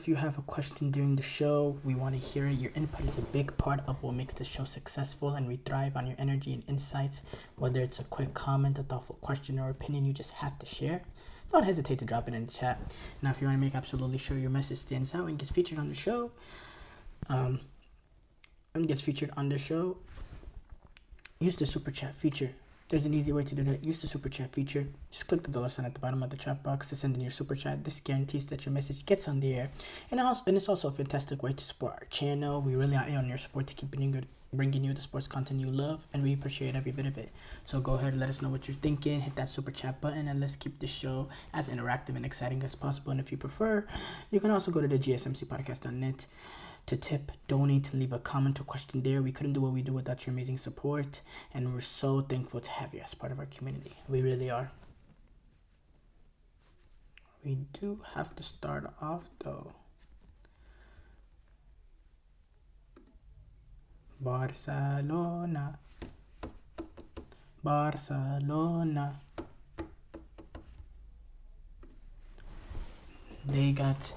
if you have a question during the show, we want to hear it. Your input is a big part of what makes the show successful, and we thrive on your energy and insights. Whether it's a quick comment, a thoughtful question, or opinion you just have to share, don't hesitate to drop it in the chat. Now, if you want to make absolutely sure your message stands out and gets featured on the show, use the super chat feature. There's an easy way to do that. Use the super chat feature. Just click the $sign at the bottom of the chat box to send in your super chat. This guarantees that your message gets on the air. And it's also a fantastic way to support our channel. We really are on your support to keep bringing you the sports content you love, and we appreciate every bit of it. So go ahead and let us know what you're thinking. Hit that super chat button, and let's keep the show as interactive and exciting as possible. And if you prefer, you can also go to the gsmcsportsnetwork.net to tip, donate, leave a comment or question there. We couldn't do what we do without your amazing support, and we're so thankful to have you as part of our community. We really are. We do have to start off though. Barcelona. They got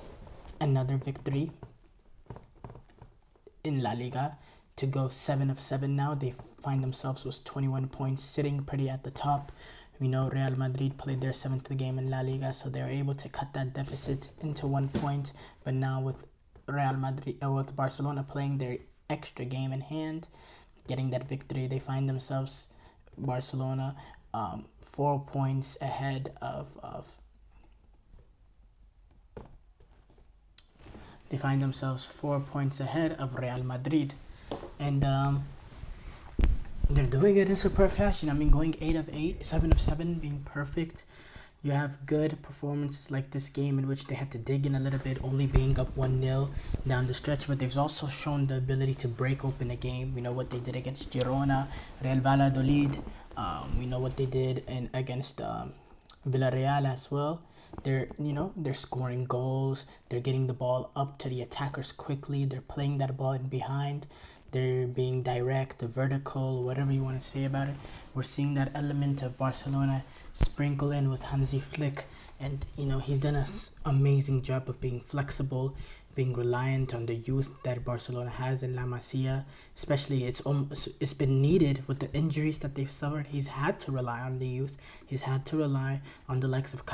another victory in La Liga to go 7 of 7 now. They find themselves with 21 points, sitting pretty at the top. We know Real Madrid played their 7th game in La Liga, so they're able to cut that deficit into 1 point. But now with with Barcelona playing their extra game in hand, getting that victory, they find themselves, Barcelona, 4 points ahead of they find themselves 4 points ahead of Real Madrid, and they're doing it in super fashion. I mean, going 8 of 8, 7 of 7, being perfect. You have good performances like this game in which they had to dig in a little bit, only being up 1-0 down the stretch, but they've also shown the ability to break open a game. We know what they did against Girona, Real Valladolid. We know what they did against Villarreal as well. They're scoring goals. They're getting the ball up to the attackers quickly. They're playing that ball in behind. They're being direct, vertical, whatever you want to say about it. We're seeing that element of Barcelona sprinkle in with Hansi Flick, and he's done an amazing job of being flexible, being reliant on the youth that Barcelona has in La Masia. Especially, it's been needed with the injuries that they've suffered. He's had to rely on the youth. He's had to rely on the likes of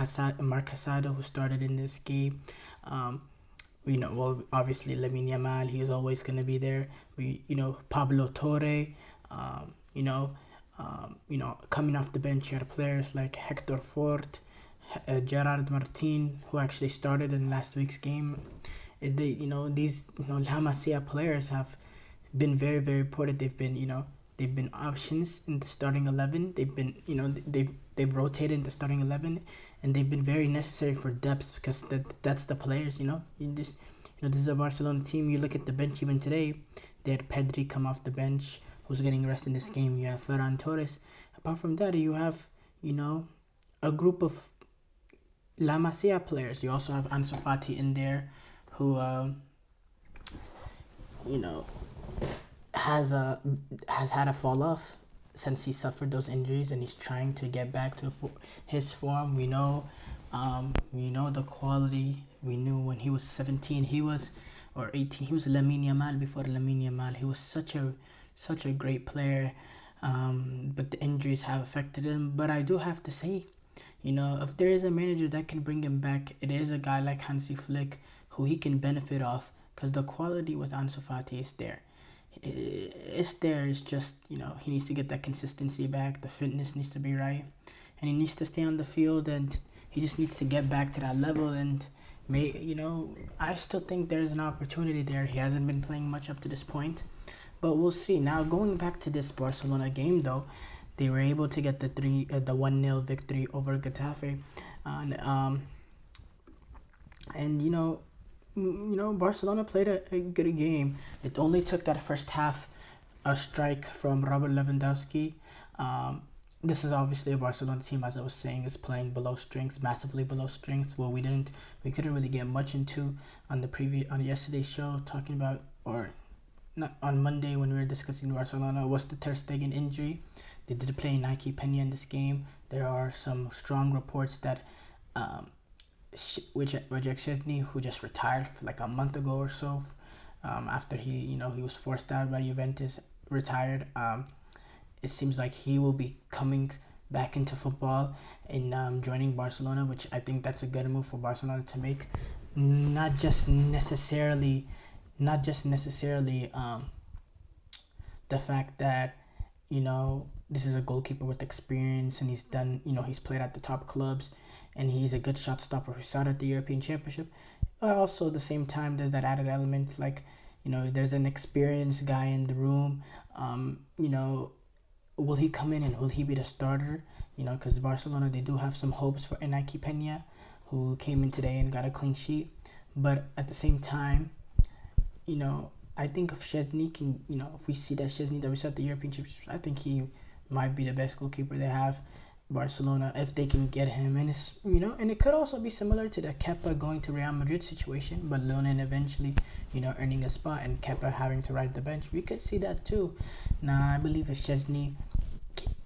Marc Casado, who started in this game. Obviously Lamine Yamal, he's always going to be there. Pablo Torre, coming off the bench, you had players like Hector Fort, Gerard Martin, who actually started in last week's game. These La Masia players have been very, very important. They've been options in the starting 11. They've been they've rotated in the starting 11, and they've been very necessary for depth, because that's the players. This is a Barcelona team. You look at the bench even today. They had Pedri come off the bench, who's getting rest in this game. You have Ferran Torres. Apart from that, you have a group of La Masia players. You also have Ansu Fati in there, who has had a fall off since he suffered those injuries, and he's trying to get back to his form. We know the quality. We knew when he was 17, or 18, he was Lamine Yamal. Before Lamine Yamal, he was such a great player, but the injuries have affected him. But I do have to say, if there is a manager that can bring him back, it is a guy like Hansi Flick, who he can benefit off, because the quality with Ansu Fati is there. It's just, he needs to get that consistency back. The fitness needs to be right, and he needs to stay on the field, and he just needs to get back to that level. And I still think there's an opportunity there. He hasn't been playing much up to this point, but we'll see. Now, going back to this Barcelona game though, they were able to get the 1-0 victory over Getafe, and Barcelona played a good game. It only took that first half, a strike from Robert Lewandowski. This is obviously a Barcelona team, as I was saying, is playing below strength, massively below strength. Well, we couldn't really get much into on yesterday's show, talking about, or not, on Monday when we were discussing Barcelona, was the Ter Stegen injury. They did play Nike Peña in this game. There are some strong reports that Wojciech Szczesny, who just retired for like a month ago or so, after he was forced out by Juventus, retired. It seems like he will be coming back into football and joining Barcelona, which I think that's a good move for Barcelona to make. Not just necessarily, the fact that this is a goalkeeper with experience and he's played at the top clubs and he's a good shot stopper who shot at the European Championship. But also at the same time, there's that added element like there's an experienced guy in the room. Will he come in and will he be the starter? Because Barcelona, they do have some hopes for Enrique Peña, who came in today and got a clean sheet. But at the same time, I think if Szczesny can, if we see that Szczesny that we saw at the European Championships, I think he might be the best goalkeeper they have. Barcelona, if they can get him, and and it could also be similar to the Kepa going to Real Madrid situation, but Lunin eventually, earning a spot and Kepa having to ride the bench. We could see that too. Now, I believe if Szczesny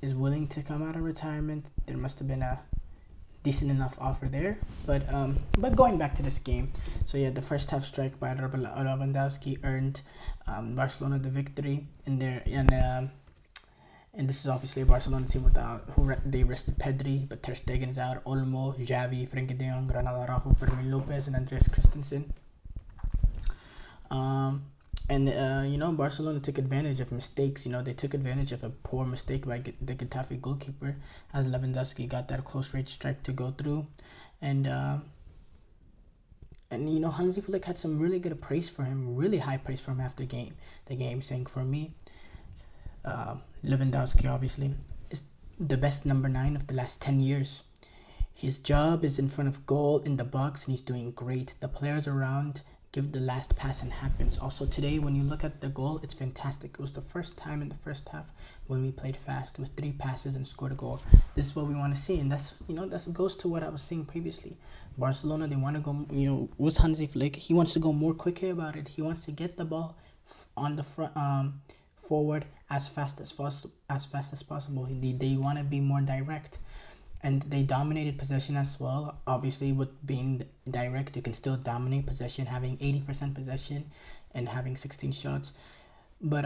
is willing to come out of retirement, there must have been a decent enough offer there. But going back to this game, so yeah, the first half strike by Lewandowski earned Barcelona the victory in there, and this is obviously a Barcelona team they rested Pedri, but Ter Stegen's out, Olmo, Xavi, Frenkie de Jong, Ronald Araujo, Fermin Lopez, and Andreas Christensen. Barcelona took advantage of mistakes. They took advantage of a poor mistake by the Getafe goalkeeper, as Lewandowski got that close range strike to go through, and Hansi Flick had some really good praise for him, really high praise for him after the game, saying, for me, Lewandowski obviously is the best number 9 of the last 10 years. His job is in front of goal, in the box, and he's doing great. The players around give the last pass and happens. Also today, when you look at the goal, it's fantastic. It was the first time in the first half when we played fast with 3 passes and scored a goal. This is what we want to see, and that goes to what I was saying previously. Barcelona, they want to go, with Hansi Flick, he wants to go more quickly about it. He wants to get the ball on the front, forward as fast as possible. They want to be more direct, and they dominated possession as well. Obviously, with being direct, you can still dominate possession, having 80% possession and having 16 shots. But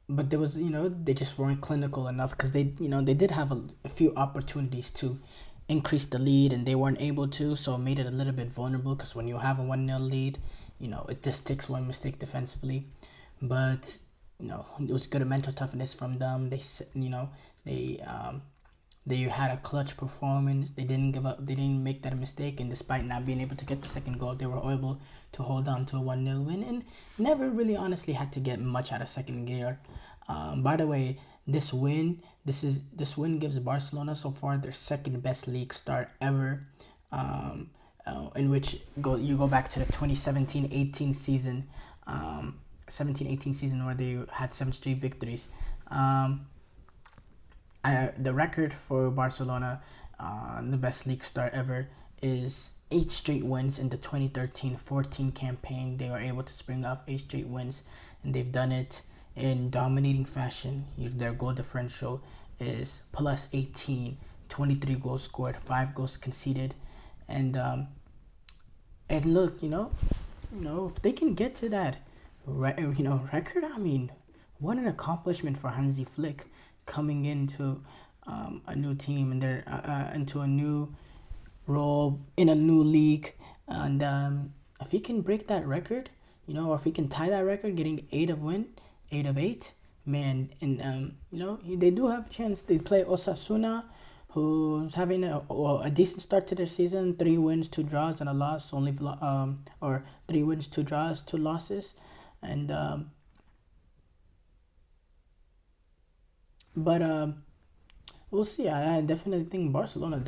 there was, they just weren't clinical enough, because they did have a few opportunities to increase the lead and they weren't able to, so it made it a little bit vulnerable, because when you have a 1-0 lead, it just takes one mistake defensively. But it was good mental toughness from them. They had a clutch performance. They didn't give up. They didn't make that mistake, and despite not being able to get the second goal, they were able to hold on to a 1-0 win, and never really honestly had to get much out of second gear. By the way, this win gives Barcelona so far their second best league start ever, in which you go back to the 2017-18 season. 17-18 season, where they had 73 victories. The record for Barcelona, the best league start ever, is 8 straight wins in the 2013-14 campaign. They were able to spring off 8 straight wins, and they've done it in dominating fashion. Their goal differential is plus 18, 23 goals scored, 5 goals conceded, and look, if they can get to that record, I mean, what an accomplishment for Hansi Flick, coming into a new team, and they're into a new role in a new league. And if he can break that record, or if he can tie that record, getting 8 of 8, man, and they do have a chance. They play Osasuna, who's having a decent start to their season. 3 wins, 2 draws, and a loss. Or 3 wins, 2 draws, 2 losses. And we'll see. I definitely think Barcelona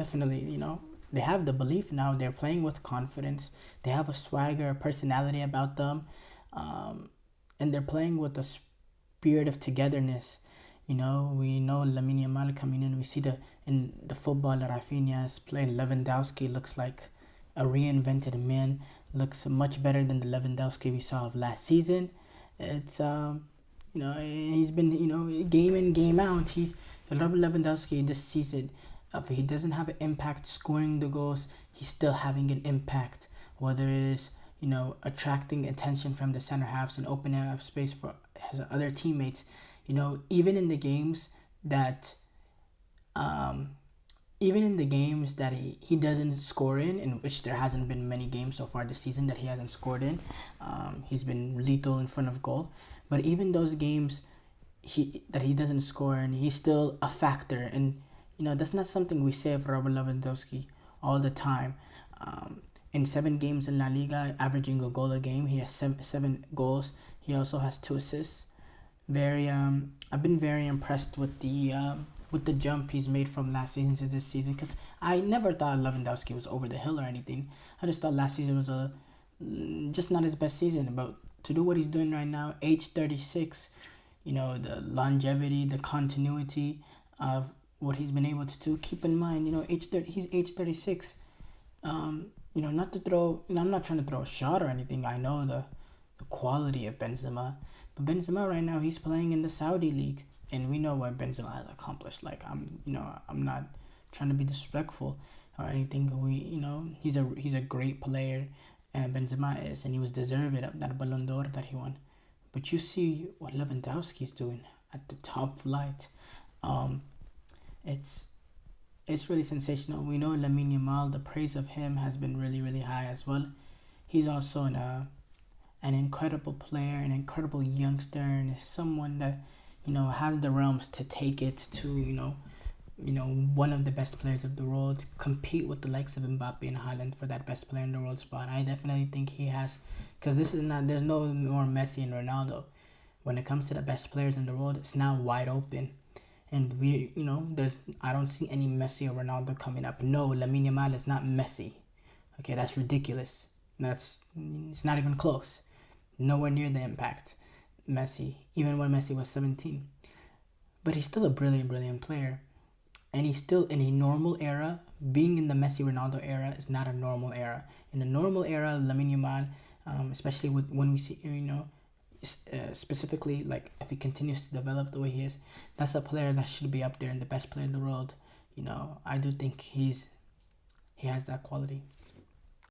they have the belief now. They're playing with confidence. They have a swagger, a personality about them, and they're playing with a spirit of togetherness. We know Lamine Yamal coming in. We see in the football that Rafinha is playing. Lewandowski looks like a reinvented man. Looks much better than the Lewandowski we saw of last season. It's he's been game in, game out. Robert Lewandowski this season If he doesn't have an impact scoring the goals, he's still having an impact, whether it is, attracting attention from the center halves and opening up space for his other teammates. Even in the games that um, he doesn't score in which there hasn't been many games so far this season that he hasn't scored in, he's been lethal in front of goal. But even those games he doesn't score and he's still a factor. And that's not something we say of Robert Lewandowski all the time. In 7 games in La Liga, averaging a goal a game, he has seven goals. He also has 2 assists. I've been very impressed with the jump he's made from last season to this season, because I never thought Lewandowski was over the hill or anything. I just thought last season was just not his best season. But to do what he's doing right now, age 36, the longevity, the continuity of what he's been able to do. Keep in mind, he's age 36. Not to throw. I'm not trying to throw a shot or anything. I know the quality of Benzema, but Benzema right now he's playing in the Saudi league, and we know what Benzema has accomplished. Like I'm not trying to be disrespectful or anything. He's a great player, and Benzema is, and he was deserving of that Ballon d'Or that he won. But you see what Lewandowski's doing at the top flight. It's really sensational. We know Lamine Yamal, the praise of him has been really, really high as well. He's also an incredible player, an incredible youngster, and is someone that has the realms to take it to one of the best players of the world, compete with the likes of Mbappe and Haaland for that best player in the world spot. I definitely think he has, because there's no more Messi and Ronaldo. When it comes to the best players in the world, it's now wide open. And I don't see any Messi or Ronaldo coming up. No, Lamine Yamal is not Messi. Okay, that's ridiculous. It's not even close. Nowhere near the impact Messi, even when Messi was 17. But he's still a brilliant, brilliant player. And he's still in a normal era. Being in the Messi Ronaldo era is not a normal era. In a normal era, Lamine Yamal, especially when we see, specifically, like if he continues to develop the way he is, that's a player that should be up there in the best player in the world. I do think he has that quality.